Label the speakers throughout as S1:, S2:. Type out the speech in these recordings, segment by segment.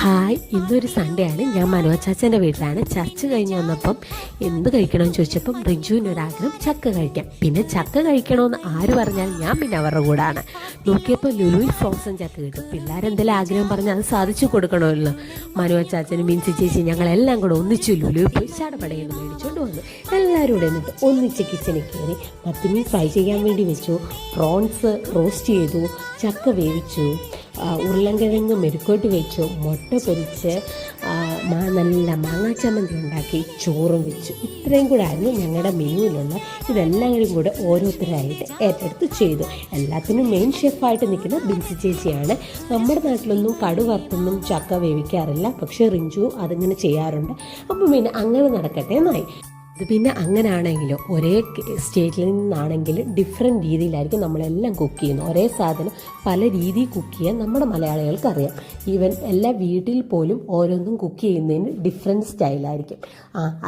S1: Hi, ഇന്നൊരു Sunday ആണ്. ഞാൻ മനോജാച്ചൻ്റെ വീട്ടിലാണ്. ചർച്ച കഴിഞ്ഞ് വന്നപ്പം എന്ത് കഴിക്കണമെന്ന് ചോദിച്ചപ്പം റിജുവിനൊരാഗ്രഹം ചക്ക കഴിക്കാം. പിന്നെ ചക്ക കഴിക്കണമെന്ന് ആര് പറഞ്ഞാൽ ഞാൻ പിന്നെ അവരുടെ കൂടാണ്. നോക്കിയപ്പോൾ ലുലുവിൽ ഫ്രോസൺ ചക്ക കിട്ടും. പിള്ളേരെന്തെങ്കിലും ആഗ്രഹം പറഞ്ഞാൽ അത് സാധിച്ചു കൊടുക്കണമല്ലോ. മനോജാച്ചനും മിൻസി ചേച്ചി ഞങ്ങളെല്ലാം കൂടെ ഒന്നിച്ചു ലുലുവിൽ പോയി ചടപടയിൽ നിന്ന് മേടിച്ചുകൊണ്ട് വന്നു. എല്ലാവരും കൂടെ എന്നിട്ട് ഒന്നിച്ച് കിച്ചണിൽ കയറി മത്തിമീൻ ഫ്രൈ ചെയ്യാൻ വേണ്ടി വെച്ചു, പ്രോൺസ് റോസ്റ്റ് ചെയ്തു, ചക്ക വേവിച്ചു, ഉരുളൻകിഴങ്ങ് മെരുക്കോട്ട് വെച്ചു, മുട്ട പൊരിച്ച് നല്ല മാങ്ങാ ചമ്മന്തി ഉണ്ടാക്കി, ചോറും വെച്ചു. ഇത്രയും കൂടെ ആയിരുന്നു ഞങ്ങളുടെ മെനുവിലുള്ള. ഇതെല്ലാം കൂടെ ഓരോരുത്തരായിട്ട് ഏറ്റെടുത്ത് ചെയ്തു. എല്ലാത്തിനും മെയിൻ ഷെഫായിട്ട് നിൽക്കുന്ന ബിൻസി ചേച്ചിയാണ്. നമ്മുടെ നാട്ടിലൊന്നും കടുവറുത്തൊന്നും ചക്ക വേവിക്കാറില്ല, പക്ഷേ റിഞ്ചു അതിങ്ങനെ ചെയ്യാറുണ്ട്. അപ്പം പിന്നെ അങ്ങനെ നടക്കട്ടെ എന്നായി. ഇത് പിന്നെ അങ്ങനെ ആണെങ്കിലും ഒരേ സ്റ്റേറ്റിൽ നിന്നാണെങ്കിലും ഡിഫറെൻറ്റ് രീതിയിലായിരിക്കും നമ്മളെല്ലാം കുക്ക് ചെയ്യുന്നത്. ഒരേ സാധനം പല രീതിയിൽ കുക്ക് ചെയ്യാൻ നമ്മുടെ മലയാളികൾക്ക് അറിയാം. ഈവൻ എല്ലാ വീട്ടിൽ പോലും ഓരോന്നും കുക്ക് ചെയ്യുന്നതിന് ഡിഫറെൻറ്റ് സ്റ്റൈലായിരിക്കും.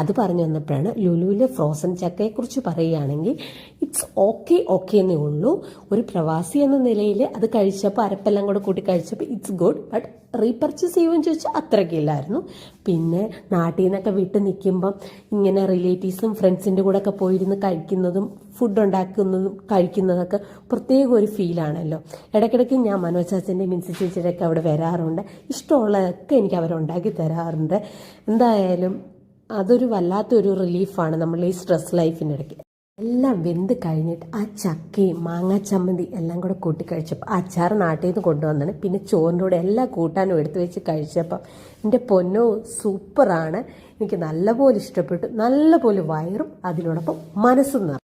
S1: അത് പറഞ്ഞു വന്നപ്പോഴാണ് ലുലുവിലെ ഫ്രോസൺ ചക്കയെക്കുറിച്ച് പറയുകയാണെങ്കിൽ ഇറ്റ്സ് ഓക്കെ എന്നേ ഉള്ളൂ. ഒരു പ്രവാസി എന്ന നിലയിൽ അത് കഴിച്ചപ്പോൾ അരപ്പെല്ലാം കൂടെ കൂട്ടി കഴിച്ചപ്പോൾ ഇറ്റ്സ് ഗുഡ്. ബട്ട് റീപർച്ചേസ് ചെയ്യുമെന്ന് ചോദിച്ചാൽ അത്രയ്ക്കില്ലായിരുന്നു. പിന്നെ നാട്ടിൽ നിന്നൊക്കെ വിട്ട് നിൽക്കുമ്പം ഇങ്ങനെ റിലേറ്റീവ്സും ഫ്രണ്ട്സിൻ്റെ കൂടെ ഒക്കെ പോയിരുന്ന് കഴിക്കുന്നതും ഫുഡ് ഉണ്ടാക്കുന്നതും കഴിക്കുന്നതൊക്കെ പ്രത്യേക ഒരു ഫീലാണല്ലോ. ഇടയ്ക്കിടയ്ക്ക് ഞാൻ മനോജാച്ചൻ്റെ മിൻസി ചേച്ചിയുടെ ഒക്കെ അവിടെ വരാറുണ്ട്. ഇഷ്ടമുള്ളതൊക്കെ എനിക്ക് അവരുണ്ടാക്കി തരാറുണ്ട്. എന്തായാലും അതൊരു വല്ലാത്തൊരു റിലീഫാണ് നമ്മൾ ഈ സ്ട്രെസ് ലൈഫിൻ്റെ ഇടയ്ക്ക്. എല്ലാം വെന്ത് കഴിഞ്ഞിട്ട് ആ ചക്കയും മാങ്ങാ ചമ്മന്തി എല്ലാം കൂടെ കൂട്ടി കഴിച്ചപ്പോൾ അച്ചാർ നാട്ടിൽ നിന്ന് കൊണ്ടുവന്നാണ്. പിന്നെ ചോറിൻ്റെ കൂടെ എല്ലാ കൂട്ടാനും എടുത്തു വെച്ച് കഴിച്ചപ്പം എൻ്റെ പൊന്നോ സൂപ്പറാണ്. എനിക്ക് നല്ലപോലെ ഇഷ്ടപ്പെട്ടു. നല്ലപോലെ വയറും അതിനോടൊപ്പം മനസ്സും നിറഞ്ഞു.